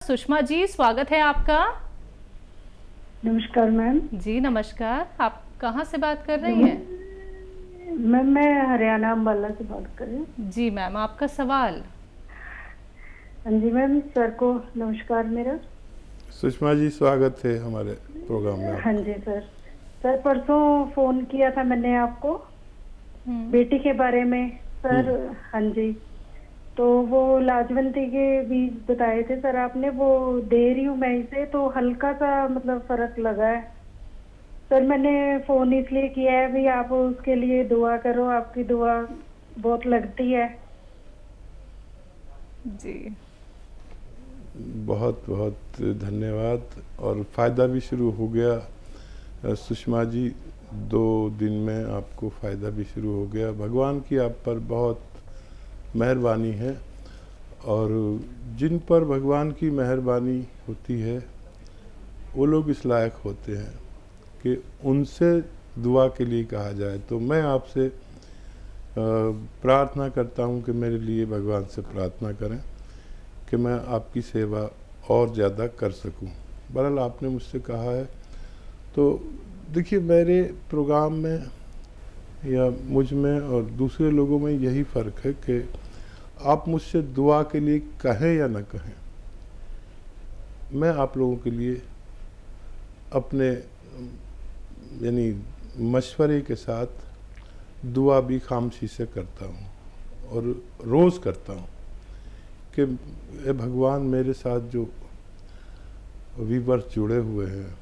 सुषमा जी, स्वागत है आपका। नमस्कार मैम। जी नमस्कार, आप कहाँ से बात कर रही हैं? मैम मैं हरियाणा अम्बाला से बात कर रही हूँ। जी मैम, आपका सवाल। हाँ जी मैम, सर को नमस्कार मेरा। सुषमा जी, स्वागत है हमारे प्रोग्राम में हाँ आपका। जी सर। सर परसों फोन किया था मैंने आपको बेटी के बारे में सर। हाँ जी, तो वो लाजवंती के बीज बताए थे सर आपने, वो दे रही हूँ मैं इसे, तो हल्का सा मतलब फर्क लगा है सर। मैंने फोन इसलिए किया है भी, आप उसके लिए दुआ करो, आपकी दुआ बहुत लगती है। जी बहुत बहुत धन्यवाद। और फ़ायदा भी शुरू हो गया सुषमा जी, 2 दिन में आपको फ़ायदा भी शुरू हो गया। भगवान की आप पर बहुत मेहरबानी है, और जिन पर भगवान की मेहरबानी होती है वो लोग इस लायक होते हैं कि उनसे दुआ के लिए कहा जाए। तो मैं आपसे प्रार्थना करता हूँ कि मेरे लिए भगवान से प्रार्थना करें कि मैं आपकी सेवा और ज़्यादा कर सकूं। बहरहाल आपने मुझसे कहा है, तो देखिए मेरे प्रोग्राम में या मुझ में और दूसरे लोगों में यही फ़र्क है कि आप मुझसे दुआ के लिए कहें या न कहें, मैं आप लोगों के लिए अपने यानी मशवरे के साथ दुआ भी खामोशी से करता हूँ, और रोज़ करता हूँ कि ए भगवान, मेरे साथ जो व्यूअर्स जुड़े हुए हैं,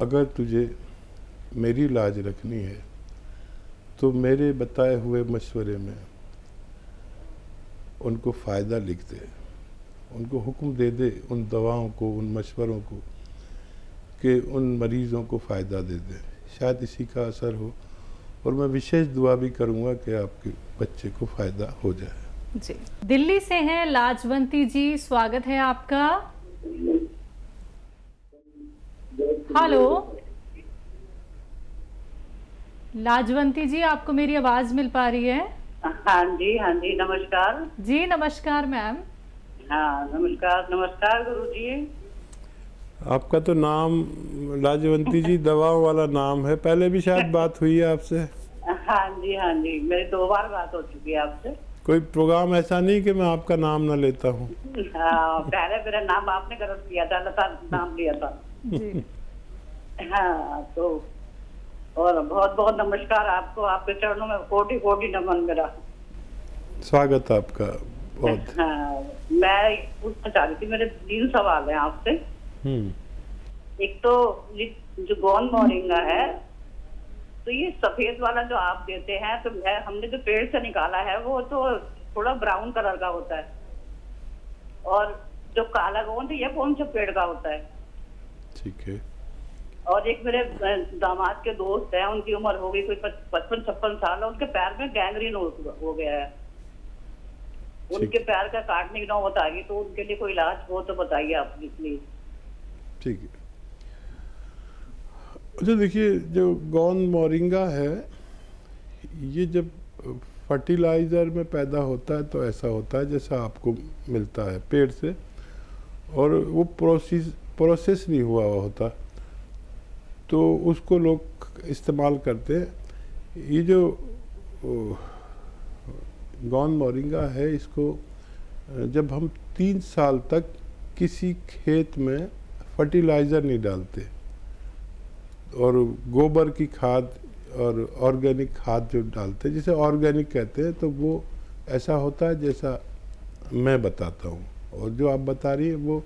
अगर तुझे मेरी लाज रखनी है तो मेरे बताए हुए मशवरे में उनको फ़ायदा लिख दे, उनको हुक्म दे दे उन दवाओं को, उन मशवरों को, कि उन मरीज़ों को फ़ायदा दे दे। शायद इसी का असर हो, और मैं विशेष दुआ भी करूँगा कि आपके बच्चे को फ़ायदा हो जाए। जी, दिल्ली से हैं लाजवंती जी, स्वागत है आपका। हेलो लाजवंती जी, आपको मेरी आवाज मिल पा रही है? हाँ जी नमस्कार। जी नमस्कार मैम। हाँ नमस्कार नमस्कार गुरु जी। आपका तो नाम लाजवंती जी दवाओं वाला नाम है, पहले भी शायद बात हुई है आपसे। हाँ जी, मेरी 2 बार बात हो चुकी है आपसे। कोई प्रोग्राम ऐसा नहीं कि मैं आपका नाम ना लेता हूँ। हाँ, पहले मेरा नाम आपने गलत किया था, लता नाम लिया था जी हाँ, तो और बहुत बहुत नमस्कार आपको, आपके चरणों में कोटि कोटि नमन मेरा। स्वागत आपका बहुत। हाँ, मैं पूछना चाह रही थी, मेरे 3 सवाल हैं आपसे। एक तो ये जो गोंद मोरिंगा है, तो ये सफेद वाला जो आप देते हैं, तो हमने जो पेड़ से निकाला है वो तो थोड़ा ब्राउन कलर का होता है, और जो काला गोंद है ये कौन से पेड़ का होता है? ठीक है। और एक मेरे दामाद के दोस्त हैं, उनकी उम्र हो गई कोई 55-56 साल, उनके पैर में गैंग्रीन हो गया है, उनके पैर का काटने की नौबत आ गई, तो उनके लिए कोई इलाज हो तो बताइए आप प्लीज। ठीक है। अच्छा देखिए, जो गोंद मोरिंगा है, ये जब फर्टिलाइज़र में पैदा होता है तो ऐसा होता है जैसा आपको मिलता है पेड़ से, और वो प्रोसेस नहीं हुआ होता, तो उसको लोग इस्तेमाल करते हैं। ये जो गोंद मोरिंगा है, इसको जब हम 3 साल तक किसी खेत में फर्टिलाइज़र नहीं डालते, और गोबर की खाद और ऑर्गेनिक खाद जो डालते हैं, जिसे ऑर्गेनिक कहते हैं, तो वो ऐसा होता है जैसा मैं बताता हूँ। और जो आप बता रही है वो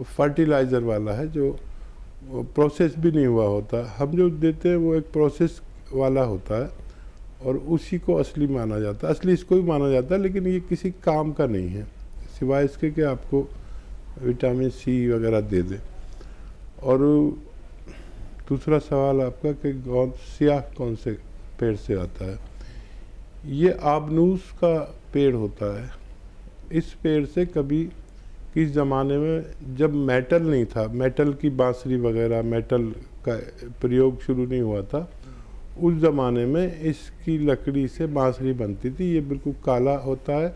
फर्टिलाइज़र वाला है, जो प्रोसेस भी नहीं हुआ होता। हम जो देते हैं वो एक प्रोसेस वाला होता है, और उसी को असली माना जाता है, असली इसको भी माना जाता है, लेकिन ये किसी काम का नहीं है सिवाय इसके कि आपको विटामिन सी वगैरह दे दे। और दूसरा सवाल आपका कि गोंद स्याह कौन से पेड़ से आता है, ये आबनूस का पेड़ होता है। इस पेड़ से कभी किस ज़माने में जब मेटल नहीं था, मेटल की बांसुरी वगैरह, मेटल का प्रयोग शुरू नहीं हुआ था, उस ज़माने में इसकी लकड़ी से बांसुरी बनती थी। ये बिल्कुल काला होता है,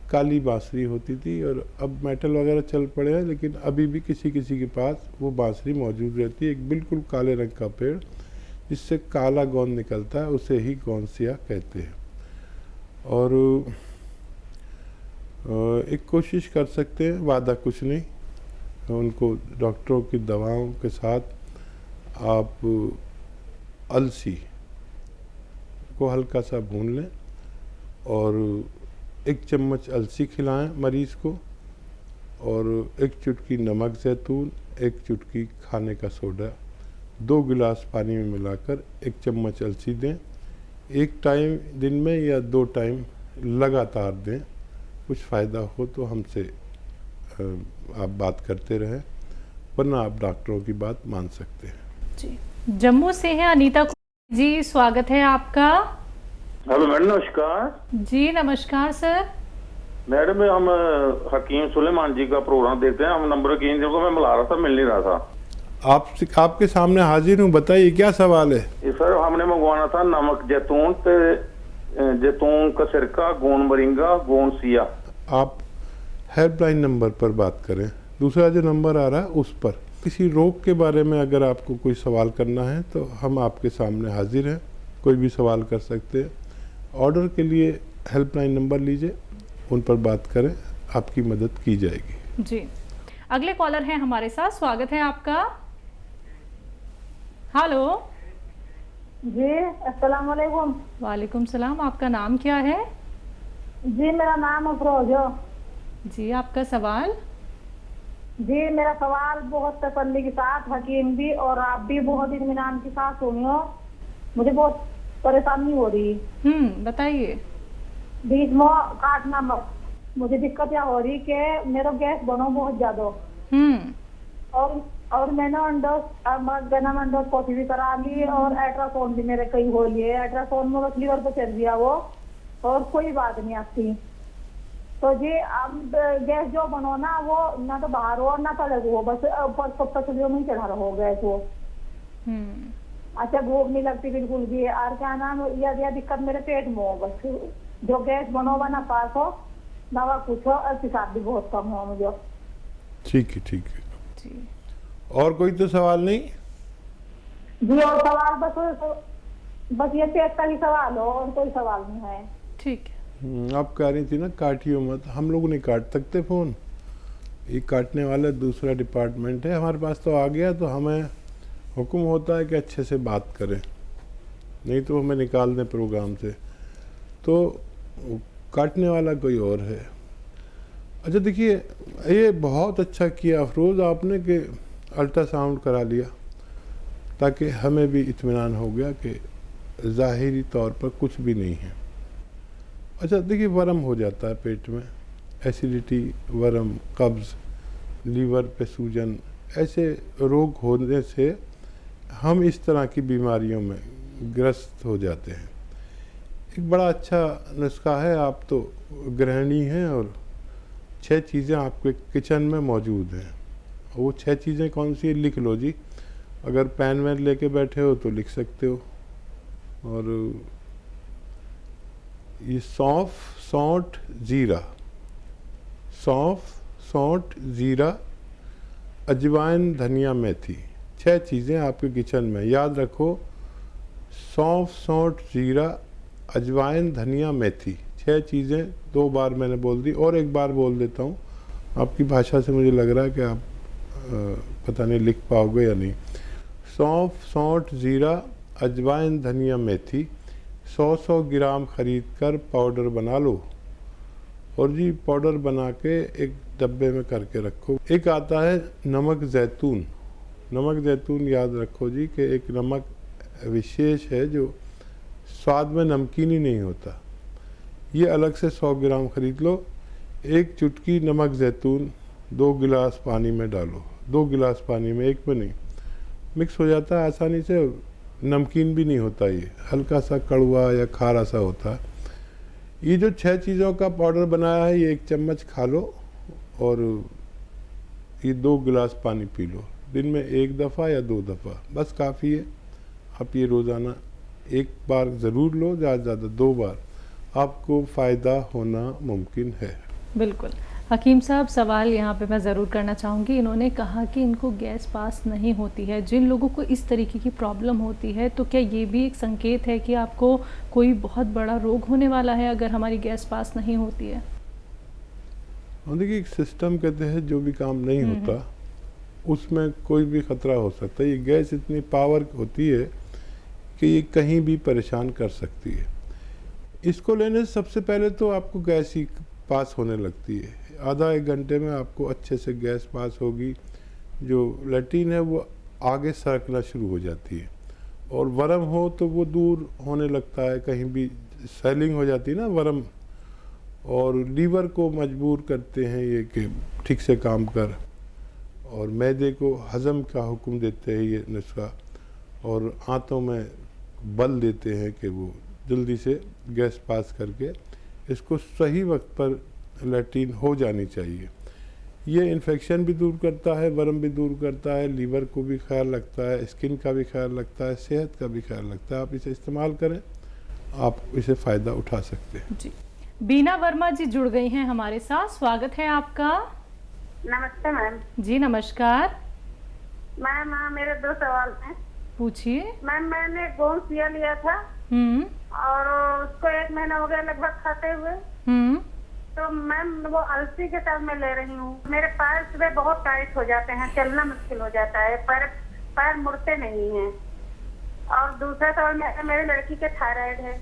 काली बांसुरी होती थी, और अब मेटल वगैरह चल पड़े हैं, लेकिन अभी भी किसी किसी के पास वो बांसुरी मौजूद रहती है। एक बिल्कुल काले रंग का पेड़ जिससे काला गोंद निकलता है, उसे ही गोंसिया कहते हैं। और एक कोशिश कर सकते हैं, वादा कुछ नहीं, उनको डॉक्टरों की दवाओं के साथ आप अलसी को हल्का सा भून लें और 1 चम्मच अलसी खिलाएं मरीज़ को, और 1 चुटकी नमक ज़ैतून, 1 चुटकी खाने का सोडा 2 गिलास पानी में मिलाकर 1 चम्मच अलसी दें। 1 टाइम दिन में या 2 टाइम लगातार दें। कुछ फ़ायदा हो तो हमसे आप बात करते रहें, वरना आप डॉक्टरों की बात मान सकते हैं। जी, जम्मू से हैं अनीता जी, स्वागत है आपका। हेलो मैडम, नमस्कार। जी नमस्कार सर। मैडम हम हकीम सुलेमान जी का प्रोग्राम देखते हैं, हम नंबर की को मैं मिला रहा था, मिल नहीं रहा था। आपके सामने हाजिर हूँ, बताइए क्या सवाल है। ये सर हमने मंगवाना था नमक जैतून जैतून का सिरका, गोंद मोरिंगा, गोंद सिया। आप हेल्पलाइन नंबर पर बात करें, दूसरा जो नंबर आ रहा है उस पर। किसी रोग के बारे में अगर आपको कोई सवाल करना है तो हम आपके सामने हाजिर हैं, कोई भी सवाल कर सकते हैं। ऑर्डर के लिए हेल्पलाइन नंबर लीजिए, उन पर बात करें, आपकी मदद की जाएगी। जी, अगले कॉलर हैं हमारे साथ, स्वागत है आपका। हेलो जी, अस्सलाम वालेकुम। वालेकुम सलाम, आपका नाम क्या है? जी, मेरा नाम अफरोज है। जी, आपका सवाल? जी, मेरा सवाल बहुत तसल्ली के साथ हकीम भी और आप भी बहुत इत्मीनान के साथ सुनियो। मुझे बहुत परेशानी हो रही है। बताइए। बीच में काटना मत। मुझे दिक्कत क्या हो रही कि मेरा गैस बनो बहुत ज्यादा। और मैंने एंडोस्कोपी भी करा ली और अल्ट्रासाउंड भी मेरे कई हो लिए। अल्ट्रासाउंड में बस लीवर पे चल दिया वो, और कोई बात नहीं आती। तो जी अब गैस जो बनो ना, वो ना तो बाहर हो ना तो अलग हो, बस पसलियों में चढ़ा रहो गैस वो। अच्छा, भूख नहीं लगती बिल्कुल भी। और क्या नाम, यह दिक्कत मेरे पेट में हो, बस जो गैस बनो ना पास हो ना, वह कुछ हो, और पेशाब भी बहुत कम हो मुझे। ठीक है, ठीक है जी। और कोई तो सवाल नहीं जी? और सवाल बस ये पेट का ही सवाल हो, और कोई सवाल नहीं है। ठीक है। आप कह रही थी ना काटियो मत, हम लोग नहीं काट सकते फ़ोन, ये काटने वाला दूसरा डिपार्टमेंट है। हमारे पास तो आ गया तो हमें हुक्म होता है कि अच्छे से बात करें, नहीं तो हमें निकाल दें प्रोग्राम से। तो काटने वाला कोई और है। अच्छा देखिए, ये बहुत अच्छा किया अफरोज़ आपने कि अल्ट्रासाउंड करा लिया, ताकि हमें भी इत्मीनान हो गया कि ज़ाहिरी तौर पर कुछ भी नहीं है। अच्छा देखिए, वर्म हो जाता है पेट में, एसिडिटी, वर्म, कब्ज़, लीवर पे सूजन, ऐसे रोग होने से हम इस तरह की बीमारियों में ग्रस्त हो जाते हैं। एक बड़ा अच्छा नुस्खा है, आप तो गृहिणी हैं और 6 चीज़ें आपके किचन में मौजूद हैं। वो 6 चीज़ें कौन सी है, लिख लो जी। अगर पेन वैन लेके बैठे हो तो लिख सकते हो। और ये सौंफ, सौंठ, ज़ीरा, सौंफ, सौंठ, ज़ीरा, अजवाइन, धनिया, मेथी, 6 चीज़ें आपके किचन में। याद रखो, सौंफ, सौंठ, ज़ीरा, अजवाइन, धनिया, मेथी, 6 चीज़ें 2 बार मैंने बोल दी, और एक बार बोल देता हूँ। आपकी भाषा से मुझे लग रहा है कि आप पता नहीं लिख पाओगे या नहीं। सौंफ, सौंठ, ज़ीरा, अजवाइन, धनिया, मेथी 100 ग्राम ख़रीद कर पाउडर बना लो, और जी पाउडर बना के एक डब्बे में करके रखो। एक आता है नमक ज़ैतून। नमक ज़ैतून याद रखो जी कि एक नमक विशेष है जो स्वाद में नमकीन ही नहीं होता। ये अलग से 100 ग्राम ख़रीद लो। 1 चुटकी नमक ज़ैतून 2 गिलास पानी में डालो। 2 गिलास पानी में, एक में नहीं, मिक्स हो जाता है आसानी से, नमकीन भी नहीं होता, ये हल्का सा कड़वा या खारा सा होता है। ये जो 6 चीज़ों का पाउडर बनाया है, ये 1 चम्मच खा लो, और ये 2 गिलास पानी पी लो। दिन में 1 दफ़ा या 2 दफ़ा, बस काफ़ी है। आप ये रोज़ाना 1 बार ज़रूर लो, ज़्यादा से ज़्यादा 2 बार, आपको फ़ायदा होना मुमकिन है। बिल्कुल। हकीम साहब, सवाल यहाँ पे मैं ज़रूर करना चाहूँगी। इन्होंने कहा कि इनको गैस पास नहीं होती है। जिन लोगों को इस तरीके की प्रॉब्लम होती है, तो क्या ये भी एक संकेत है कि आपको कोई बहुत बड़ा रोग होने वाला है अगर हमारी गैस पास नहीं होती है? देखिए, एक सिस्टम के तहत जो भी काम नहीं होता उसमें कोई भी खतरा हो सकता है। ये गैस इतनी पावर होती है कि ये कहीं भी परेशान कर सकती है। इसको लेने से सबसे पहले तो आपको गैस ही पास होने लगती है। आधा एक घंटे में आपको अच्छे से गैस पास होगी। जो लैट्रिन है वो आगे सरकना शुरू हो जाती है, और वर्म हो तो वो दूर होने लगता है, कहीं भी स्वेलिंग हो जाती है ना वर्म, और लीवर को मजबूर करते हैं ये कि ठीक से काम कर, और मैदे को हज़म का हुक्म देते हैं ये नुस्खा, और आंतों में बल देते हैं कि वो जल्दी से गैस पास करके इसको सही वक्त पर लैट्रिन हो जानी चाहिए। ये इन्फेक्शन भी दूर करता है, वर्म भी दूर करता है, लीवर को भी ख्याल रखता है, स्किन का भी ख्याल रखता है, सेहत का भी ख्याल रखता है। आप इसे इस्तेमाल करें, आप इसे फ़ायदा उठा सकते हैं। जी। बीना वर्मा जी जुड़ गई हैं हमारे साथ, स्वागत है आपका। नमस्ते मैम। जी नमस्कार। मैम मेरे 2 सवाल हैं। पूछिए। मैम मैंने गोंसिया लिया था और उसको 1 महीना हो गया लगभग खाते हुए। तो मैम वो अलसी के साथ मैं ले रही हूँ। मेरे पैर सुबह बहुत टाइट हो जाते हैं, चलना मुश्किल हो जाता है, पैर मुड़ते नहीं हैं। और दूसरा सवाल, मेरे लड़की के थायराइड है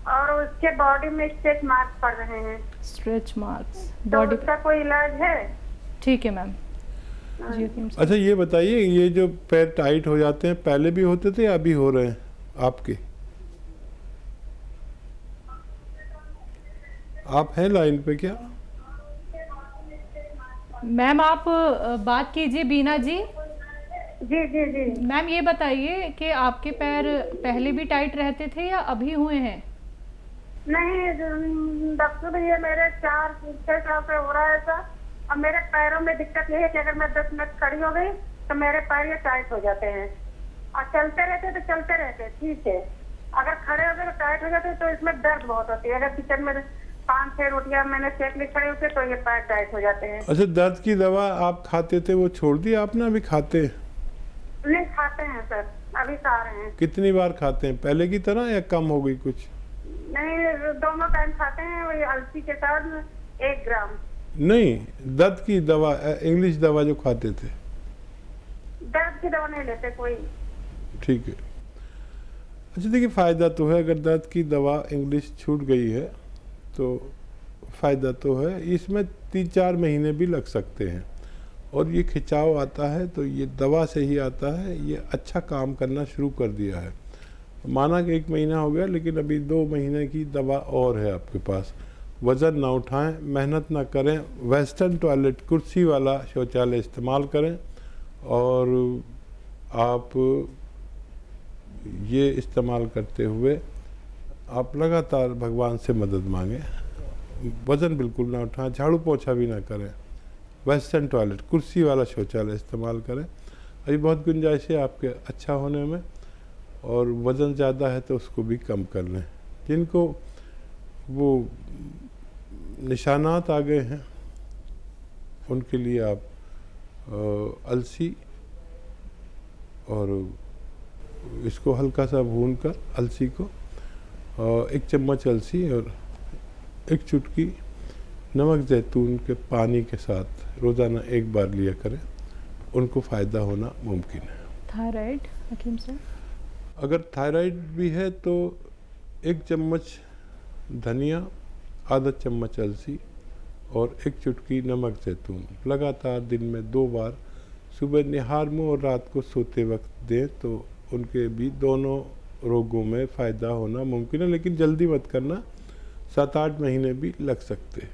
और उसके बॉडी में स्ट्रेच मार्क्स पड़ रहे हैं। स्ट्रेच मार्क्स तो बॉडी उसका कोई इलाज है? ठीक है मैम। जी अच्छा, ये बताइए, ये जो पैर टाइट हो जाते हैं पहले भी होते थे या अभी हो रहे हैं आपके? आप हैं लाइन पे क्या? मैम आप बात कीजिए बीना जी। जी जी जी। मैम ये बताइए कि आपके पैर पहले भी टाइट रहते थे या अभी हुए हैं? नहीं डॉक्टर भैया, मेरे 4-6 साल से हो रहा है ऐसा। और मेरे पैरों में दिक्कत ये है कि अगर मैं 10 मिनट खड़ी हो गई तो मेरे पैर ये टाइट हो जाते हैं, और चलते रहते ठीक है। अगर खड़े हो गए तो टाइट हो जाते हैं, तो इसमें दर्द बहुत होती है। अगर किचन में 5-6 रोटियां मैंने सेक ली खड़े होते तो ये पैर टाइट हो जाते हैं। अच्छा, दर्द की दवा आप खाते थे वो छोड़ दी आपने, अभी खाते हैं? नहीं खाते हैं सर, अभी खा रहे हैं। कितनी बार खाते हैं, पहले की तरह या कम हो गई कुछ? नहीं, दोनों टाइम खाते हैं, वही अलसी के साथ 1 ग्राम। नहीं, दर्द की दवा, इंग्लिश दवा जो खाते थे। दर्द की दवा नहीं लेते कोई। ठीक है। अच्छा देखिए, फ़ायदा तो है, अगर दर्द की दवा इंग्लिश छूट गई है तो फ़ायदा तो है। इसमें 3-4 महीने भी लग सकते हैं, और ये खिंचाव आता है तो ये दवा से ही आता है। ये अच्छा काम करना शुरू कर दिया है। माना कि 1 महीना हो गया, लेकिन अभी 2 महीने की दवा और है आपके पास। वज़न ना उठाएं, मेहनत ना करें, वेस्टर्न टॉयलेट कुर्सी वाला शौचालय इस्तेमाल करें, और आप ये इस्तेमाल करते हुए आप लगातार भगवान से मदद मांगें। वज़न बिल्कुल ना उठाएं, झाड़ू पोछा भी ना करें, वेस्टर्न टॉयलेट कुर्सी वाला शौचालय इस्तेमाल करें। अभी बहुत गुंजाइश है आपके अच्छा होने में, और वज़न ज़्यादा है तो उसको भी कम कर लें। जिनको वो निशानात आ गए हैं उनके लिए आप अलसी और इसको हल्का सा भून कर, अलसी को 1 चम्मच अलसी और 1 चुटकी नमक जैतून के पानी के साथ रोज़ाना 1 बार लिया करें, उनको फ़ायदा होना मुमकिन है। थायराइड हकीम साहब? अगर थायराइड भी है तो 1 चम्मच धनिया, आधा चम्मच अलसी और 1 चुटकी नमक जैतून लगातार दिन में 2 बार सुबह निहार मुँह और रात को सोते वक्त दें, तो उनके भी दोनों रोगों में फ़ायदा होना मुमकिन है। लेकिन जल्दी मत करना, 7-8 महीने भी लग सकते हैं।